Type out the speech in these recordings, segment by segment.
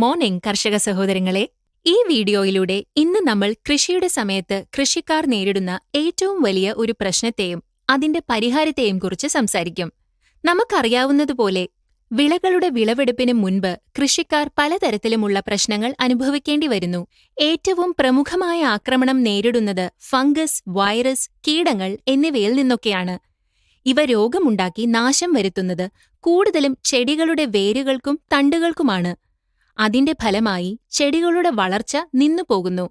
Morning കർഷക സഹോദരങ്ങളെ, ഈ വീഡിയോയിലൂടെ ഇന്ന് നമ്മൾ കൃഷിയുടെ സമയത്ത് കൃഷിക്കാർ നേരിടുന്ന ഏറ്റവും വലിയ ഒരു പ്രശ്നത്തെയും അതിന്റെ പരിഹാരത്തെയും കുറിച്ച് സംസാരിക്കും. നമുക്കറിയാവുന്നതുപോലെ വിളകളുടെ വിളവെടുപ്പിന് മുൻപ് കൃഷിക്കാർ പലതരത്തിലുമുള്ള പ്രശ്നങ്ങൾ അനുഭവിക്കേണ്ടി വരുന്നു. ഏറ്റവും പ്രമുഖമായ ആക്രമണം നേരിടുന്നത് ഫംഗസ്, വൈറസ്, കീടങ്ങൾ എന്നിവയിൽ നിന്നൊക്കെയാണ്. ഇവ രോഗമുണ്ടാക്കി നാശം വരുത്തുന്നത് കൂടുതലും ചെടികളുടെ വേരുകൾക്കും തണ്ടുകൾക്കുമാണ്. അതിന്റെ ഫലമായി ചെടികളുടെ വളർച്ച നിന്നുപോകുന്നു.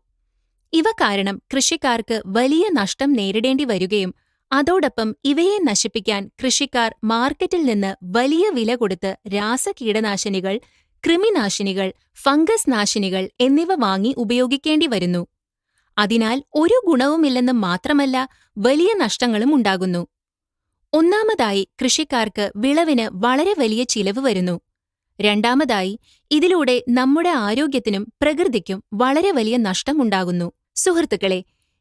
ഇവ കാരണം കൃഷിക്കാർക്ക് വലിയ നഷ്ടം നേരിടേണ്ടി വരികയും അതോടൊപ്പം ഇവയെ നശിപ്പിക്കാൻ കൃഷിക്കാർ മാർക്കറ്റിൽ നിന്ന് വലിയ വില കൊടുത്ത് രാസകീടനാശിനികൾ, കൃമിനാശിനികൾ, ഫംഗസ് നാശിനികൾ എന്നിവ വാങ്ങി ഉപയോഗിക്കേണ്ടി വരുന്നു. അതിനാൽ ഒരു ഗുണവുമില്ലെന്ന് മാത്രമല്ല, വലിയ നഷ്ടങ്ങളും ഉണ്ടാകുന്നു. ഒന്നാമതായി, കൃഷിക്കാർക്ക് വിളവിന് വളരെ വലിയ ചിലവ് വരുന്നു. രണ്ടാമതായി, ഇതിലൂടെ നമ്മുടെ ആരോഗ്യത്തിനും പ്രകൃതിക്കും വളരെ വലിയ നഷ്ടമുണ്ടാകുന്നു. സുഹൃത്തുക്കളെ,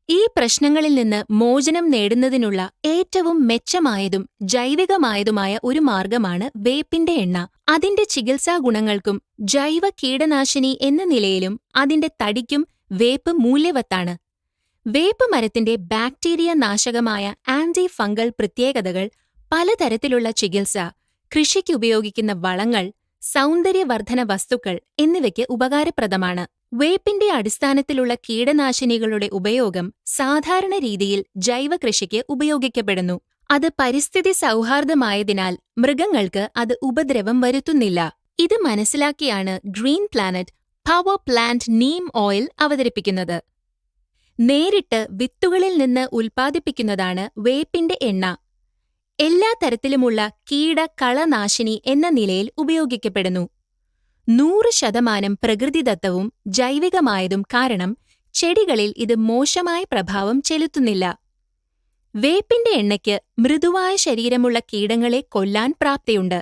ഈ പ്രശ്നങ്ങളിൽ നിന്ന് മോചനം നേടുന്നതിനുള്ള ഏറ്റവും മെച്ചമായതും ജൈവികമായതുമായ ഒരു മാർഗമാണ് വേപ്പിന്റെ എണ്ണ. അതിന്റെ ചികിത്സാ ഗുണങ്ങൾക്കും ജൈവ കീടനാശിനി എന്ന നിലയിലും അതിന്റെ തടിക്കും വേപ്പ് മൂല്യവത്താണ്. വേപ്പ് മരത്തിന്റെ ബാക്ടീരിയ നാശകമായ ആന്റി ഫംഗൽ പ്രത്യേകതകൾ, പലതരത്തിലുള്ള ചികിത്സ, കൃഷിക്ക് ഉപയോഗിക്കുന്ന വളങ്ങൾ, സൗന്ദര്യവർദ്ധന വസ്തുക്കൾ എന്നിവയ്ക്ക് ഉപകാരപ്രദമാണ്. വേപ്പിന്റെ അടിസ്ഥാനത്തിലുള്ള കീടനാശിനികളുടെ ഉപയോഗം സാധാരണ രീതിയിൽ ജൈവ കൃഷിക്ക് ഉപയോഗിക്കപ്പെടുന്നു. അത് പരിസ്ഥിതി സൗഹാർദ്ദമായതിനാൽ മൃഗങ്ങൾക്ക് അത് ഉപദ്രവം വരുത്തുന്നില്ല. ഇത് മനസ്സിലാക്കിയാണ് green planet power plant neem oil അവതരിപ്പിക്കുന്നത്. നേരിട്ട് വിത്തുകളിൽ നിന്ന് ഉൽപ്പാദിപ്പിക്കുന്നതാണ് വേപ്പിന്റെ എണ്ണ. എല്ലാ തരത്തിലുമുള്ള കീടകളനാശിനി എന്ന നിലയിൽ ഉപയോഗിക്കപ്പെടുന്നു. 100% പ്രകൃതിദത്തവും ജൈവികമായതും കാരണം ചെടികളിൽ ഇത് മോശമായ പ്രഭാവം ചെലുത്തുന്നില്ല. വേപ്പിന്റെ എണ്ണയ്ക്ക് മൃദുവായ ശരീരമുള്ള കീടങ്ങളെ കൊല്ലാൻ പ്രാപ്തിയുണ്ട്.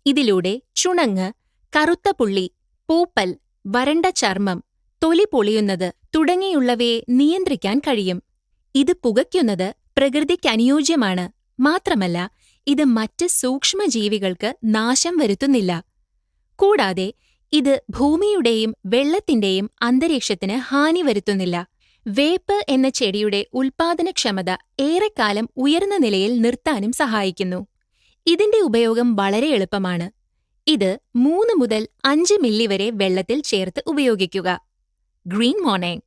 ഇതിലൂടെ ചുണങ്ങ്, കറുത്ത പുള്ളി, പൂപ്പൽ, വരണ്ട ചർമ്മം, തൊലി പൊളിയുന്നത് തുടങ്ങിയുള്ളവയെ നിയന്ത്രിക്കാൻ കഴിയും. ഇത് പുകയ്ക്കുന്നത് പ്രകൃതിക്കനുയോജ്യമാണ്. മാത്രമല്ല, ഇത് മറ്റ് സൂക്ഷ്മജീവികൾക്ക് നാശം വരുത്തുന്നില്ല. കൂടാതെ ഇത് ഭൂമിയുടെയും വെള്ളത്തിന്റെയും അന്തരീക്ഷത്തിന് ഹാനി വരുത്തുന്നില്ല. വേപ്പ് എന്ന ചെടിയുടെ ഉൽപ്പാദനക്ഷമത ഏറെക്കാലം ഉയർന്ന നിലയിൽ നിർത്താനും സഹായിക്കുന്നു. ഇതിന്റെ ഉപയോഗം വളരെ എളുപ്പമാണ്. ഇത് 3 മുതൽ 5 മില്ലി വരെ വെള്ളത്തിൽ ചേർത്ത് ഉപയോഗിക്കുക. Green morning.